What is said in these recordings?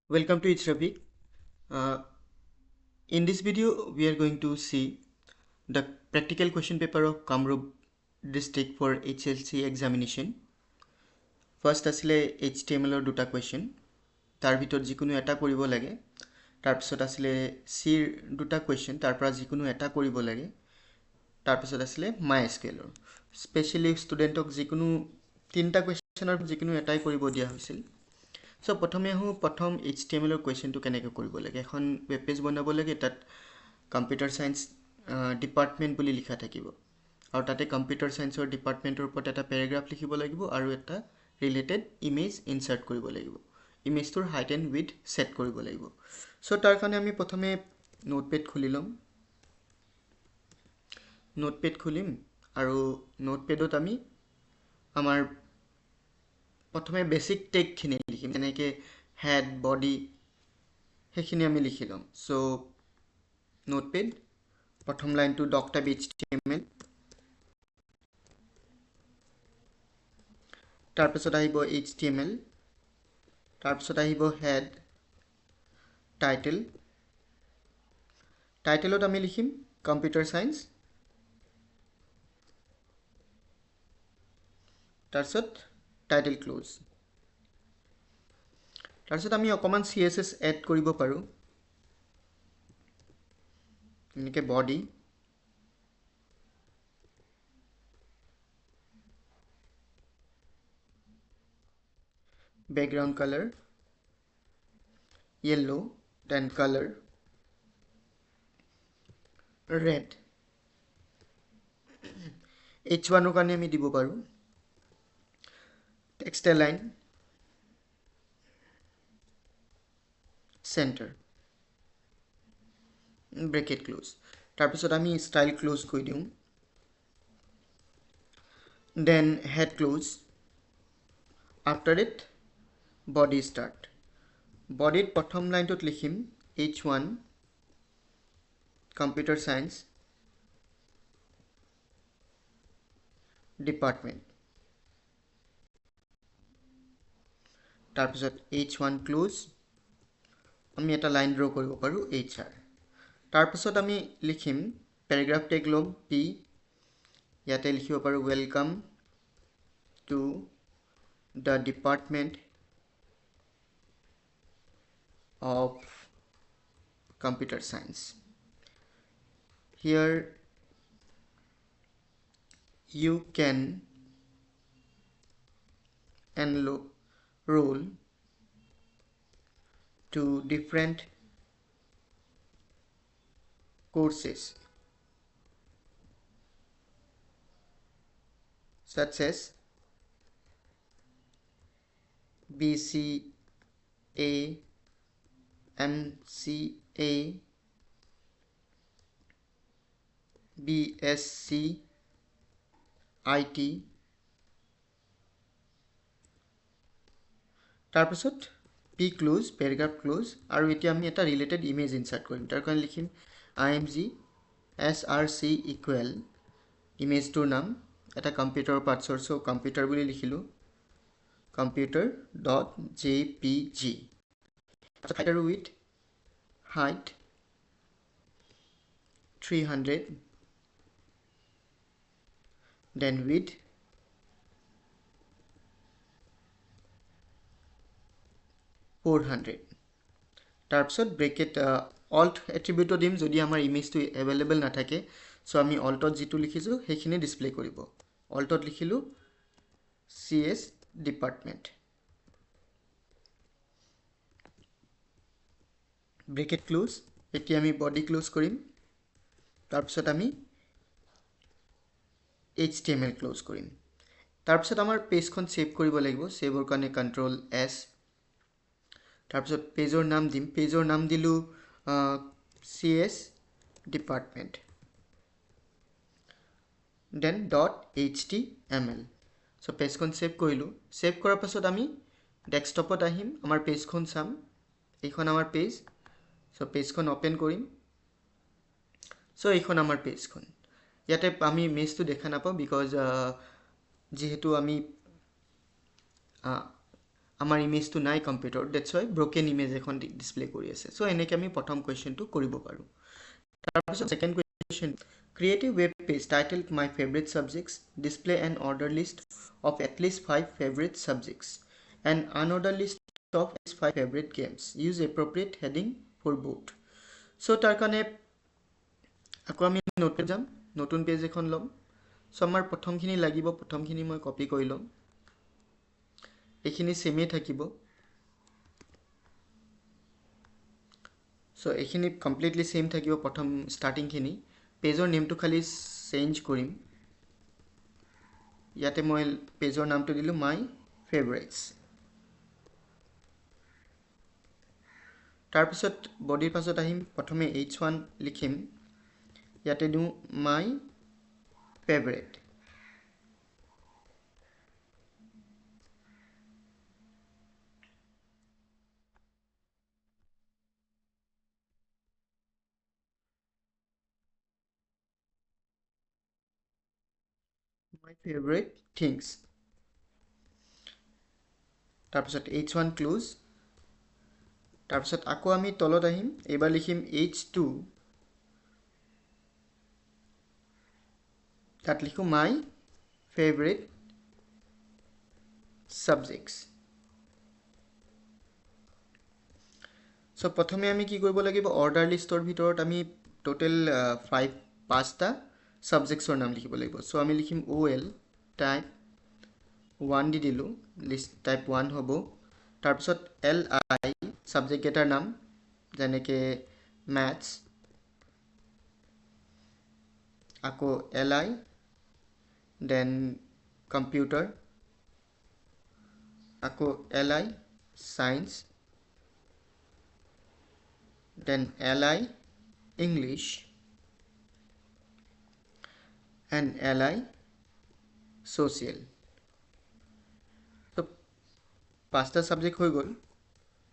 Welcome to ItzRafiq. Uh, in this video, we are going to see the practical question paper of Kamrup district for HSLC examination. First asile HTML or দুটা question. তাৰ ভিতৰত যিকোনো এটা কৰিব লাগে. তাৰপিছত asile C দুটা question. তাৰ পৰা যিকোনো এটা কৰিব লাগে. তাৰপিছত asile MySQL. Specially studentক যিকোনো তিনটা questionৰ যিকোনো এটাই কৰিব দিয়া হৈছিল. So প্ৰথমে আহো প্ৰথম HTML ৰ কোৱেশ্চনটো কেনেকৈ কৰিব লাগে এখন ওয়েব পেজ বনাব লাগে তাত কম্পিউটাৰ সায়েন্স ডিপাৰ্টমেন্ট বুলি লিখা থাকিব আৰু তাতে কম্পিউটাৰ সায়েন্সৰ ডিপাৰ্টমেন্টৰ ওপৰত এটা প্যাৰাগ্ৰাফ লিখিব লাগিব আৰু এটা ৰিলেটেড ইমেজ ইনসাৰ্ট কৰিব লাগিব ইমেজটোৰ হাইট এণ্ড উইডথ সেট কৰিব লাগিব সো তাৰ কাৰণে আমি প্ৰথমে নোটপ্যাড খুলি লম নোটপ্যাড খুলিম আৰু নোটপ্যাডত আমি আমাৰ প্ৰথমে বেসিক টেগ খিনি লিখিম যেনেকৈ হেড বডি সেইখিনি আমি লিখি লম সো নোটপ্যাড প্ৰথম লাইনটো doc.html তাৰপিছত আহিব html তাৰপিছত আহিব হেড টাইটেলত আমি লিখিম কম্পিউটাৰ সায়েন্স তাৰপিছত টাইটেল ক্লোজ তাৰপিছত আমি অকমান css এড কৰিব পাৰো এনেকৈ body background color yellow then color red h1 ৰ কাৰণে আমি দিব পাৰো text align center bracket close তাৰপিছত আমি style close কৰি দিম then head close after it body start body প্ৰথম লাইনটোত লিখিম h1 computer science department তাৰপিছত h1 close আমি এটা লাইন ড্ৰ কৰিব পাৰো hr তাৰপিছত আমি লিখিম প্যাৰাগ্ৰাফ টেগ লম p ইয়াতে লিখিব পাৰো welcome to the department of computer science here you can enroll to different courses such as BCA, MCA, BSc, IT তাৰপিছত p ক্লোজ প্যাৰাগ্ৰাফ ক্লোজ আৰু এতিয়া আমি এটা ৰিলেটেড ইমেজ ইনসাৰ্ট কৰিম তাৰ কাৰণে লিখিম img src equal ইমেজটোৰ নাম এটা কম্পিউটাৰ পাৰ্টছৰ সো কম্পিউটাৰ বুলি লিখিলো computer.jpg height and width height 300 then width 400 তাৰপিছত ব্ৰেকেট alt এট্ৰিবিউট দিম যদি আমাৰ ইমেজটো अवेलेबल না থাকে সো আমি altত যেটো লিখিছো সেইখিনি ডিসপ্লে কৰিব altত লিখিলো cs department ব্ৰেকেট ক্লোজ এতিয়া আমি বডি ক্লোজ কৰিম তাৰপিছত আমি html ক্লোজ কৰিম তাৰপিছত আমাৰ পেজখন সেভ কৰিব লাগিব সেভৰ কাৰণে কন্ট্ৰোল s তাৰপিছত পেজৰ নাম দিম পেজৰ নাম দিলু cs department then .html so পেজখন সেভ কৰিলো সেভ কৰাৰ পাছত আমি ডেস্কটপত আহিম আমাৰ পেজখন চাম এইখন আমাৰ পেজ সো পেজখন ওপেন কৰিম সো এইখন আমাৰ পেজখন ইয়াতে আমি ইমেজটো দেখা নাপাও বিকজ যেহেতু আমি আমাৰ ইমেজটো নাই computer, that's Y broken image এখন ডিসপ্লে কৰি আছে। সো এনেকৈ আমি প্ৰথম কুৱেশ্যনটো কৰিব পাৰোঁ। তাৰপিছত second question, create a web page titled my favorite subjects, display an order list of at least 5 favorite subjects and unorder list of at least 5 favorite games, use appropriate heading for both. So তাৰ কাৰণে আকৌ আমি নতুন যাম, নতুন page এখন ল'ম। So আমাৰ প্ৰথমখিনি লাগিব, প্ৰথমখিনি মই কপি কৰি ল'ম, এইখিনি সেমেই থাকিব। সো এইখিনি কমপ্লিটলি সেম থাকিব প্ৰথম ষ্টাৰ্টিংখিনি। পেজৰ নেমটো খালি চেঞ্জ কৰিম, ইয়াতে মই পেজৰ নামটো দিলোঁ মাই ফেভাৰিটছ। তাৰপিছত বডিৰ পাছত আহিম, প্ৰথমে H1 লিখিম, ইয়াতে দিওঁ মাই ফেভাৰিট। My favorite things. তাৰপিছত H1 ক্লোজ। তাৰপিছত আকৌ আমি তলত আহিম, এইবাৰ লিখিম H2, তাত লিখো my favorite subjects. সো প্ৰথমে আমি কি কৰিব লাগিব, অৰ্ডাৰ লিষ্টৰ ভিতৰত আমি টোটেল 5টা সাবজেক্টছৰ নাম লিখিব লাগিব। সো আমি লিখিম OL টাইপ 1 দি দিলোঁ, লিষ্ট টাইপ 1 হ'ব। তাৰপিছত LI সাবজেক্ট কেইটাৰ নাম, যেনেকৈ ম্যাথছ, আকৌ LI, দেন কম্পিউটাৰ, আকৌ LI science, then LI English and LI social. তো 5টা সাবজেক্ট হৈ গ'ল।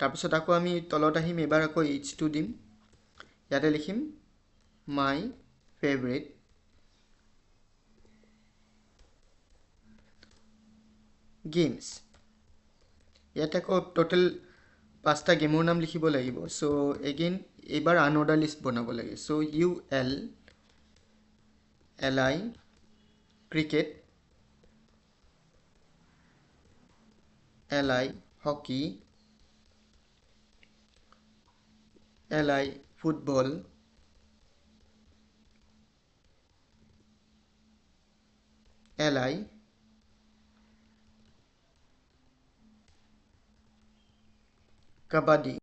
তাৰপিছত আকৌ আমি তলত আহিম, এবাৰ আকৌ H2 দিম, ইয়াতে লিখিম মাই ফেভাৰিট গেমছ। ইয়াতে আকৌ টোটেল 5টা গেমৰ নাম লিখিব লাগিব। সো এগেইন এইবাৰ আনঅৰ্ডাৰ লিষ্ট বনাব লাগে। So ULLI cricket, LI hockey, LI football, LI kabaddi,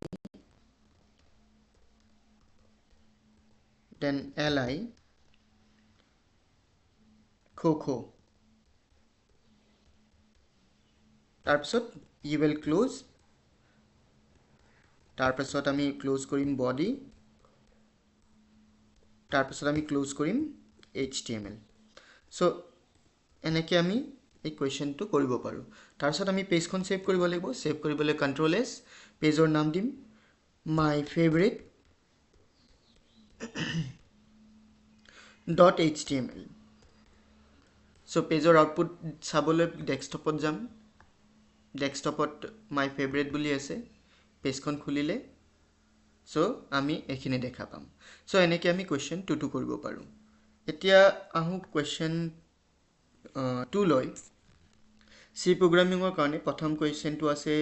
then LI kho kho. তাৰপিছত you will close, তাৰপিছত আমি ক্লোজ কৰিম বডি, তাৰপিছত আমি ক্লোজ কৰিম HTML। সো এনেকৈ আমি এই কুৱেশ্যনটো কৰিব পাৰোঁ। তাৰপিছত আমি পেজখন সেভ কৰিব লাগিব। সেভ কৰিবলৈ Ctrl+S, পেজৰ নাম দিম মাই ফেভাৰিট .html। সো পেজৰ আউটপুট চাবলৈ ডেস্কটপত যাম, ডেস্কটপত মাই ফেভাৰিট বুলি আছে, পেজখন খুলিলে সো আমি এইখিনি দেখা পাম। সো এনেকৈ আমি কুৱেশ্যন 2টো কৰিব পাৰোঁ। এতিয়া আহোঁ কুৱেশ্যন 2 লৈ। চি প্ৰগ্ৰামিঙৰ কাৰণে প্ৰথম কুৱেশ্যনটো আছে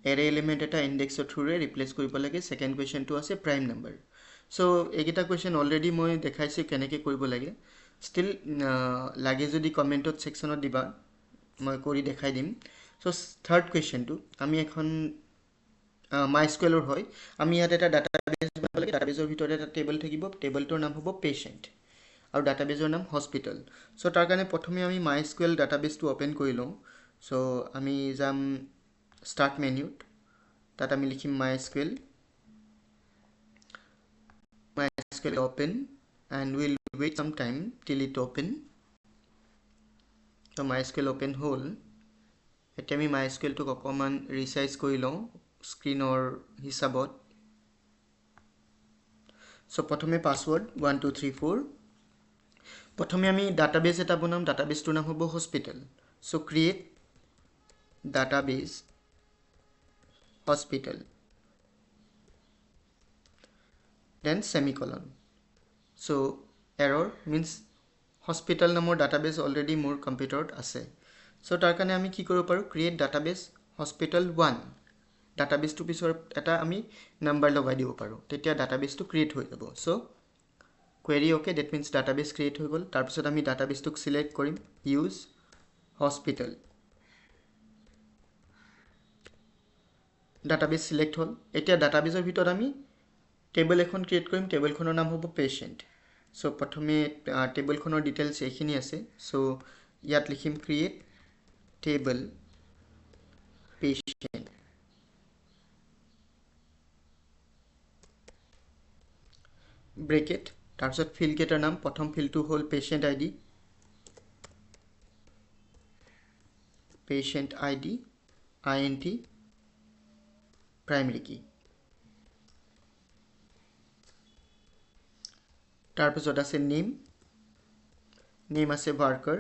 এৰে এলিমেণ্ট এটা ইণ্ডেক্সৰ থ্ৰুৰে ৰিপ্লেচ কৰিব লাগে। সেকেণ্ড কুৱেশ্যনটো আছে প্ৰাইম নাম্বাৰ। সো এইকেইটা কুৱেশ্যন অলৰেডি মই দেখাইছোঁ কেনেকৈ কৰিব লাগে। ষ্টিল লাগে যদি কমেণ্টত ছেকশ্যনত দিবা, মই কৰি দেখাই দিম। সো থাৰ্ড কুৱেশ্যনটো আমি এখন MySQLৰ হয়। আমি ইয়াত এটা ডাটাবেছ বনাব লাগে। ডাটাবেছৰ ভিতৰত এটা টেবল থাকিব, টেবলটোৰ নাম হ'ব পেচেণ্ট আৰু ডাটাবেছৰ নাম হস্পিটেল। সো তাৰ কাৰণে প্ৰথমে আমি MySQL ডাটাবেছটো অ'পেন কৰি লওঁ। সো আমি যাম ষ্টাৰ্ট মেনুত, তাত আমি লিখিম MySQL open and we'll wait some time till it open. So MySQL open হ'ল। এতিয়া আমি MySQLটোক অকণমান ৰিচাইজ কৰি লওঁ স্ক্ৰীনৰ হিচাপত। সো প্ৰথমে পাছৱৰ্ড 1234। প্ৰথমে আমি ডাটাবেছ এটা বনাম, ডাটাবেছটোৰ নাম হ'ব hospital. So create database hospital, then semicolon. So error means hospital নামৰ database already মোৰ কম্পিউটাৰত আছে. So তাৰ কাৰণে আমি কি কৰিব পাৰো, create database hospital 1 database টো পিছৰ এটা আমি নাম্বাৰ লগাই দিব পাৰো, তেতিয়া database টো ক্ৰিয়েট হৈ যাব. So query okay, that means database create হৈ গল. তাৰ পিছত আমি database টোক select কৰিম, use hospital, database select হল. এতিয়া databaseৰ ভিতৰত আমি টেবল এখন ক্ৰিয়েট কৰিম, টেবলখনৰ নাম হ'ব patient. So প্ৰথমে টেবলখনৰ ডিটেইলছ এইখিনি আছে. So ইয়াত লিখিম create table patient, ব্ৰেকেট, তাৰপিছত ফিল্ড কেইটাৰ নাম, প্ৰথম ফিল্ডটো হ'ল patient ID, int primary key. তাৰপিছত আছে নেম আছে worker,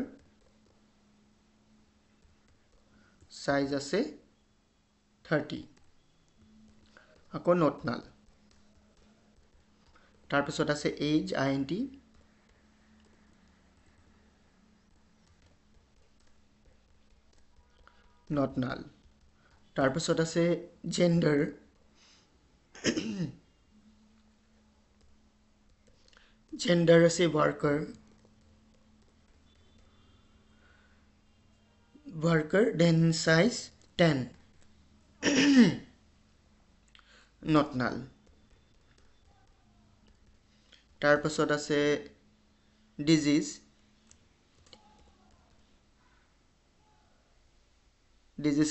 size আছে 30, আকৌ not null. তাৰপিছত আছে age int, not null. তাৰপিছত আছে gender, gender আছে worker, then size 10, not null. তাৰপিছত আছে disease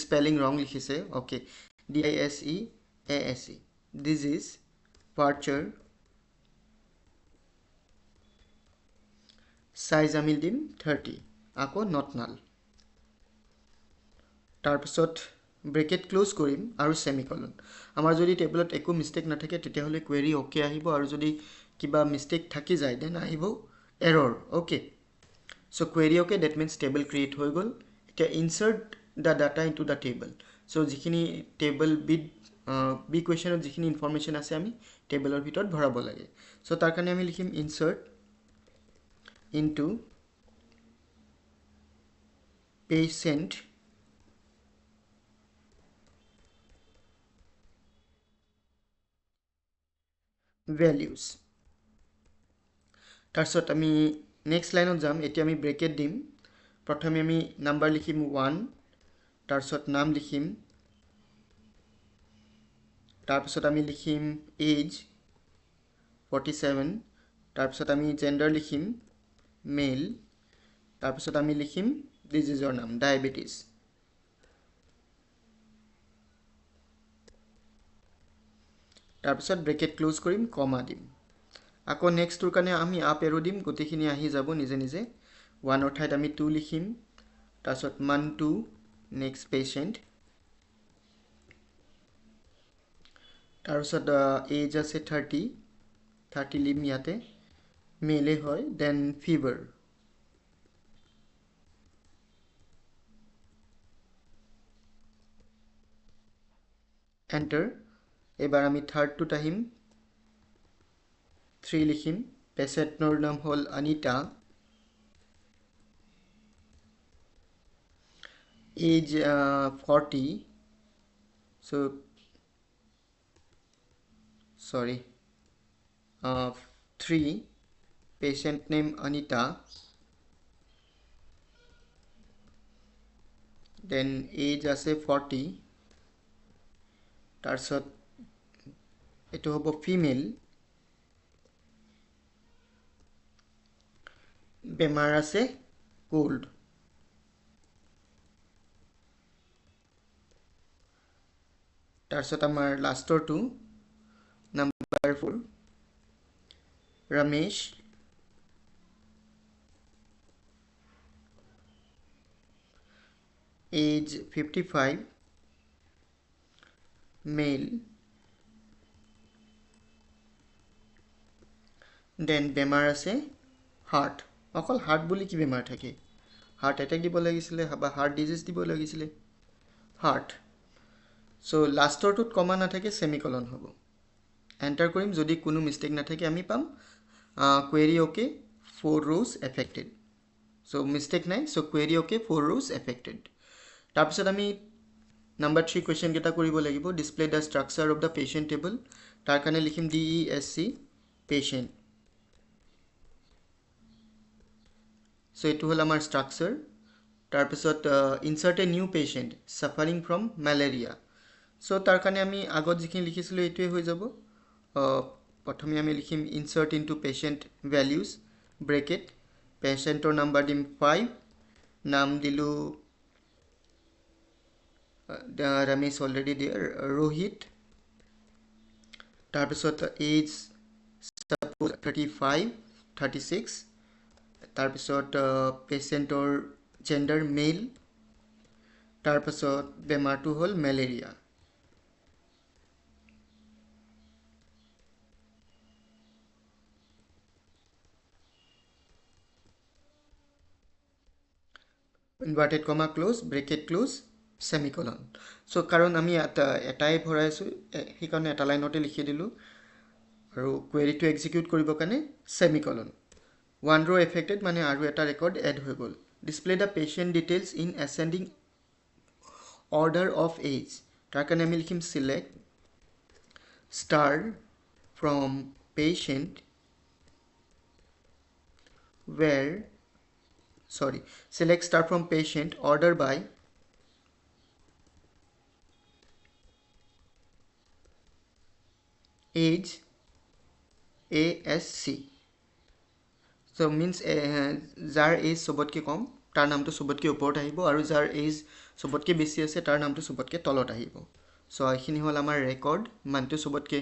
spelling wrong লিখিছে, okay, DISEASE, disease, virture, size আমি দিম 30, আকৌ not null. তাৰপিছত ব্ৰেকেট ক্লোজ কৰিম আৰু সেমিকলন. আমাৰ যদি টেবলত একো মিস্টেক নাথাকে তেতিয়াহলে query okay আহিব, আৰু যদি কিবা মিস্টেক থাকি যায় দেন আহিব error. Okay, so query okay, that means table create হৈ গল. এতিয়া insert the data into the table. So যিখিনি table b questionত যিখিনি ইনফৰমেশন আছে আমি টেবলৰ ভিতৰত ভৰাব লাগে. So তাৰ কাৰণে আমি লিখিম insert into patient values. তাৰপিছত আমি নেক্সট লাইনত যাম. এতিয়া আমি ব্ৰেকেট দিম. প্ৰথমে আমি নাম্বাৰ লিখিম 1, তাৰপিছত নাম লিখিম, তাৰপিছত আমি লিখিম age 47, তাৰপিছত আমি জেন্ডাৰ লিখিম মেল, তাৰপিছত আমি লিখিম ডিজিজৰ নাম ডায়াবেটিস, তাৰপিছত ব্ৰেকেট ক্লোজ কৰিম, কমা দিম. আকৌ নেক্সটৰ কাৰণে আমি আপ এৰো দিম, গোটেইখিনি আহি যাব নিজে নিজে. 1ৰ ঠাইত আমি 2 লিখিম, তাৰপিছত month 2, নেক্সট পেশেন্ট, তাৰপিছত এজ আছে 30 লিম ইয়াতে, মেলে হয়, দেন ফিভাৰ, এন্টাৰ. এবাৰ আমি থাৰ্ডটোত আহিম, 3 লিখিম, পেশেন্টৰ নাম হ'ল Anita, age 40, so sorry, 3, patient name Anita, then age আছে 40, তাৰপিছত এটো হ'ব ফিমেল, বেমাৰ আছে কোল্ড, তাৰপিছত আমাৰ লাষ্টৰটো নাম্বাৰ 4 ৰমেশ, age 55, মেল, দেন বেমাৰ আছে হাৰ্ট. অকল হাৰ্ট বুলি কি বেমাৰ থাকে, হাৰ্ট এটেক দিব লাগিছিলে বা হাৰ্ট ডিজিজ দিব লাগিছিলে, হাৰ্ট. সো লাষ্টৰটোত কমা নাথাকে সেমিকলন হ'ব এন্টাৰ কৰিম যদি কোনো মিস্টেক নাথাকে আমি পাম query okay 4 rows affected so mistake নাই so query okay 4 rows affected তাৰপিছত আমি নাম্বাৰ 3 কোৱেশ্চন কেটা কৰিব লাগিব display the structure of the patient table তাৰ কাৰণে লিখিম DESC patient so এটো হল আমাৰ স্ট্ৰাকচাৰ তাৰপিছত insert a new patient suffering from malaria so তাৰ কাৰণে আমি আগত যিখিনি লিখিছিলো এটোৱে হৈ যাব প্ৰথমে আমি লিখিম insert into patient values bracket পেশেন্টৰ নাম্বাৰ দিম 5 নাম দিলু Ramesh already there Rohit তাৰপিছত age suppose 35 36 তাৰপিছত পেশেন্টৰ জেন্ডাৰ মেল তাৰপিছত বেমাৰটো হল ম্যালেৰিয়া inverted comma close bracket close semicolon so কাৰণ আমি এটাই ভৰাইছো সেই কাৰণে এটা লাইনতে লিখি দিলো আৰু query টো এক্সিকিউট কৰিব কাৰণে semicolon one row affected মানে আৰু এটা ৰেকৰ্ড এড হৈ গল display the patient details in ascending order of age তাৰ কাৰণে আমি লিখিম select star from patient where select star from patient order by age ASC so means যাৰ এজ সবতকে কম তাৰ নামটো সবতকে ওপৰত আহিব আৰু যাৰ এজ সবতকে বেছি আছে তাৰ নামটো সবতকে তলত আহিব সো এইখিনি হল আমাৰ ৰেকৰ্ড মানটো সবতকে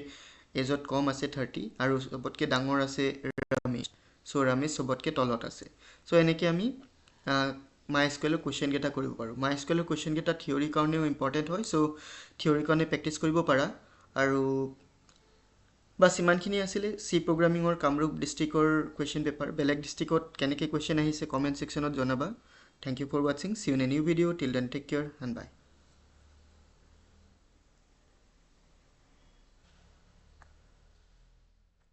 এজত কম আছে 30 আৰু সবতকে ডাঙৰ আছে ৰমেশ সো ৰমেশ সবতকে তলত আছে সো এনেকে আমি MySQL কোৱেশ্চন কেটা কৰিব পাৰো MySQL কোৱেশ্চন কেটা থিওৰি কাৰণেও ইম্পৰ্টেন্ট হয় সো থিওৰি কাৰণে প্ৰেক্টিস কৰিব পাৰা আৰু বাস ইমানখিনি আছিল সি প্ৰগ্ৰামিংৰ কামৰূপ ডিস্ট্ৰিক্টৰ কোৱেশ্চন পেপাৰ বেলেগ ডিস্ট্ৰিক্টত কেনেকে কোৱেশ্চন আহিছে কমেন্ট সেকশনত জনাবা thank you for watching see you in a new video till then take care and by